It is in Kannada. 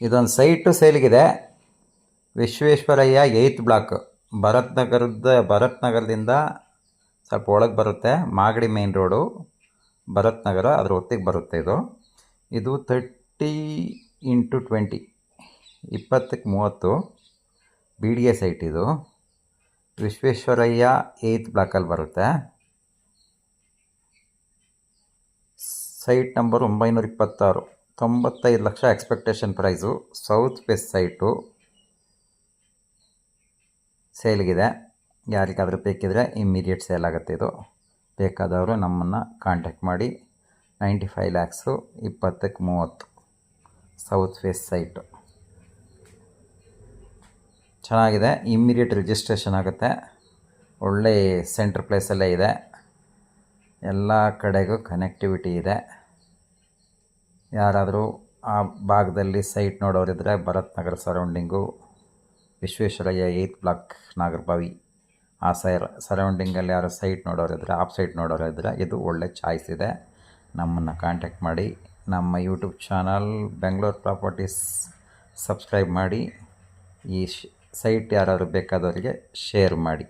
ಇದೊಂದು ಸೈಟು ಸೇಲ್ಗಿದೆ. ವಿಶ್ವೇಶ್ವರಯ್ಯ 8th ಬ್ಲಾಕ್, ಭರತ್ ನಗರದಿಂದ ಸ್ವಲ್ಪ ಒಳಗೆ ಬರುತ್ತೆ. ಮಾಗಡಿ ಮೇನ್ ರೋಡು, ಭರತ್ ನಗರ, ಅದ್ರ ಹೊತ್ತಿಗೆ ಬರುತ್ತೆ. ಇದು 30x20, 20x30 BDA ಸೈಟ್. ಇದು ವಿಶ್ವೇಶ್ವರಯ್ಯ 8th ಬ್ಲಾಕಲ್ಲಿ ಬರುತ್ತೆ. Site number 926, 95 lakh expectation price. South face site ಸೇಲ್ಗಿದೆ. ಯಾರಿಗಾದರೂ ಬೇಕಿದ್ರೆ ಇಮ್ಮಿಡಿಯೇಟ್ ಸೇಲ್ ಆಗುತ್ತೆ. ಇದು ಬೇಕಾದವರು ನಮ್ಮನ್ನು ಕಾಂಟ್ಯಾಕ್ಟ್ ಮಾಡಿ. 95 lakhs, 20x30 south face site ಚೆನ್ನಾಗಿದೆ. ಇಮ್ಮಿಡಿಯೇಟ್ ರಿಜಿಸ್ಟ್ರೇಷನ್ ಆಗುತ್ತೆ. ಒಳ್ಳೆ ಸೆಂಟ್ರ್ ಪ್ಲೇಸಲ್ಲೇ ಇದೆ. ಎಲ್ಲ ಕಡೆಗೂ ಕನೆಕ್ಟಿವಿಟಿ ಇದೆ. ಯಾರಾದರೂ ಆ ಭಾಗದಲ್ಲಿ ಸೈಟ್ ನೋಡೋರಿದ್ದರೆ, Bharat Nagar surrounding, Visvesvaraya 8th block, Nagarabhavi ಆ ಸರೌಂಡಿಂಗಲ್ಲಿ ಯಾರು ಸೈಟ್ ನೋಡೋರಿದ್ದರೆ, ಆಫ್ ಸೈಟ್ ನೋಡೋರಿದ್ದರೆ ಇದು ಒಳ್ಳೆ ಚಾಯ್ಸ್ ಇದೆ. ನಮ್ಮನ್ನು ಕಾಂಟ್ಯಾಕ್ಟ್ ಮಾಡಿ. ನಮ್ಮ YouTube channel Bengaluru properties subscribe ಮಾಡಿ. ಈ ಸೈಟ್ ಯಾರಾದರೂ ಬೇಕಾದವರಿಗೆ ಶೇರ್ ಮಾಡಿ.